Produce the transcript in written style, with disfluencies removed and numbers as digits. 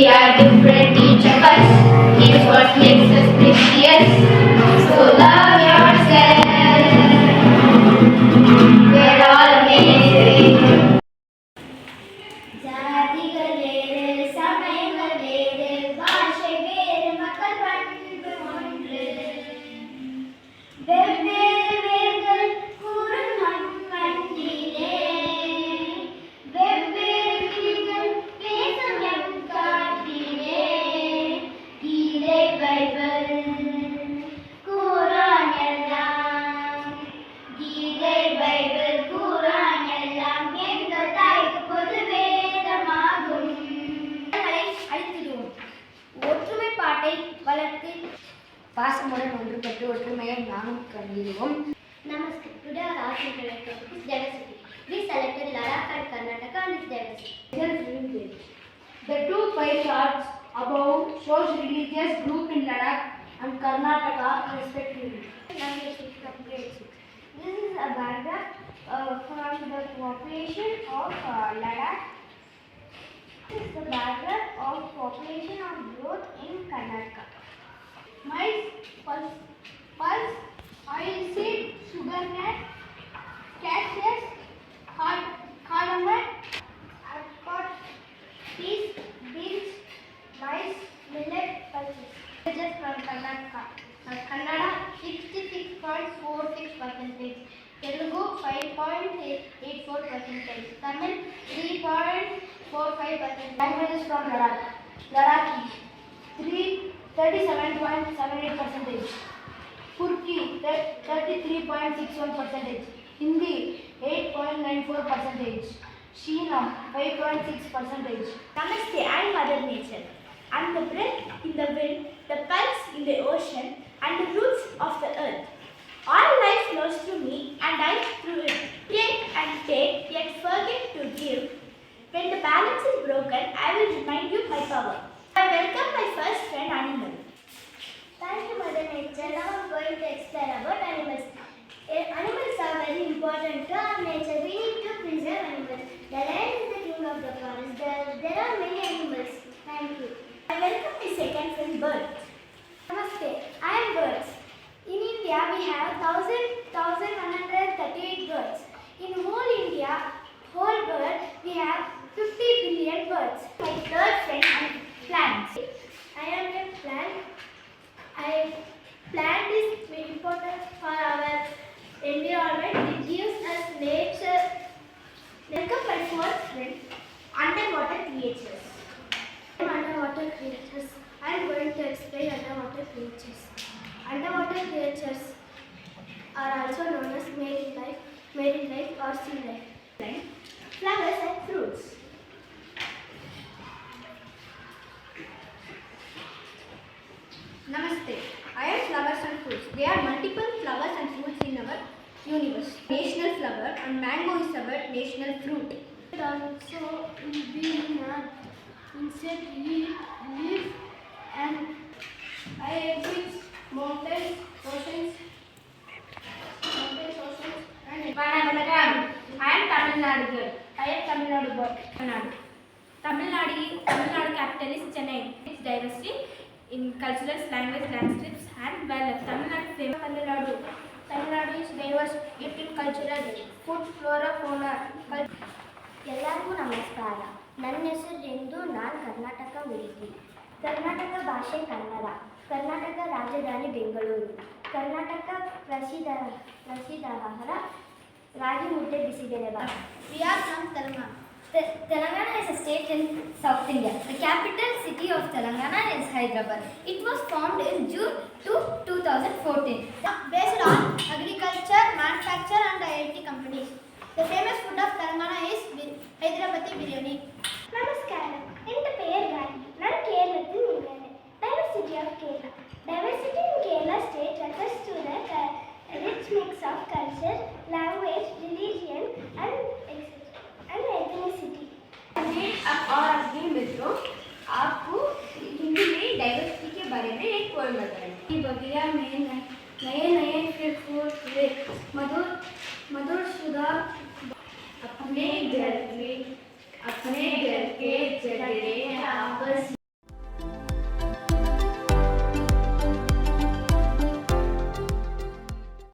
we are different, each of us is what makes us precious. So love yourself. We're all amazing. ஜாதிகள் வேறு, சமயங்கள் வேறு, பாஷை வேறு, மக்கள் பண்பு ஒன்று. வெவ்வேறு வேர்கள் கூறும் நம் மண்ணிலே, வெவ்வேறு கிளிகள் பேசும் எம் காட்டிலே. கீதை பைபிள் குரான் எல்லாம், கீதை பைபிள் குரான் எல்லாம் எங்கள் தாய்க்கு பொது வேதமாகும். அழித்திடுவோம், ஒற்றுமை பாட்டை வளர்த்து பாசமுடன் ஒன்றுபட்டு ஒற்றுமையை நாமும் கண்டிடுவோம். Namaste. Today our art collective is diversity. We selected Ladakh and Karnataka and its diversity. The two pie charts above shows religious group in Ladakh and Karnataka respectively. This is a paragraph from the population of Ladakh. This is the paragraph of population of growth in Karnataka. Mice, pulse, oilseed, sugarcane, cashews, cardamom, apricot, peas, beans, rice, millet, pulses. Just from Karnataka. Kannada 66.46%, Telugu 5.84%, Tamil 3.45%. Languages from Ladakh. Ladakhi 37.78%, Turki 33.61%, Hindi 8.94%, Shina 5.6%. Namaste, I am Mother Nature. I am the breath in the wind, the pulse in the ocean, and the roots of the earth. All life flows through me, and I through it. Take and take, yet forget to give. When the balance is broken, I will remind you my power. I welcome my first friend, animal. Thank you, Mother Nature. Now I am going to explain about animals. Animals are very important to our nature. We need to preserve animals. The lion is the king of the forest. There are many animals. Thank you. I welcome my second friend, bird. Namaste. I am birds. In India, we have 1,138 birds. In whole India, whole world, we have 50 billion birds. My third friend, plants. I am a plant. Plant is very important for our environment. It gives us nature. Welcome my fourth friend, underwater creatures. Underwater creatures. I am going to explain underwater creatures. Underwater creatures are also known as marine life or sea life. Flowers and fruits. Namaste. I am flowers and fruits. There are multiple flowers and fruits in our universe. National flower and mango is our national fruit. Also being insect, leaf and fish, mountains, oceans, and Vanagadam. I am Tamil Nadu girl. I am Tamil Nadu boy. Tamil Nadu capital is Chennai. Its diversity in cultural, language, landscapes and wildlife. Tamil Nadu famous. Tamil Nadu is diverse in cultural, food, flora, fauna. ಎಲ್ಲರಿಗೂ ನಮಸ್ಕಾರ. ನನ್ನ ಹೆಸರು ಎಂದು. ನಾನು ಕರ್ನಾಟಕ ಹುಡುಗಿ. ಕರ್ನಾಟಕ ಭಾಷೆ ಕನ್ನಡ. ಕರ್ನಾಟಕ ರಾಜಧಾನಿ ಬೆಂಗಳೂರು. ಕರ್ನಾಟಕ ಪ್ರಸಿದ್ಧ ಆಹಾರ ರಾಗಿ ಮುದ್ದೆ bisibelebath. We are from Telangana. Telangana is a state in South India. The capital city of Telangana is Hyderabad. It was formed in June 2014. Based on agriculture, manufacture and IT companies. The famous food of Telangana is Hyderabadi biryani. Namaskaram. എൻ്റെ പേര് രാജി. ഞാൻ കേരളത്തിൽ നിന്നാണ്. Diversity of Kerala. Diversity in Kerala state refers to the rich mix of culture, language, religion and ethnicity. और अपनी मित्रों, आपको हिंदी में डाइवर्सिटी के बारे में एक पोएम बताएंगे. बगिया में नए नए फूल मधुर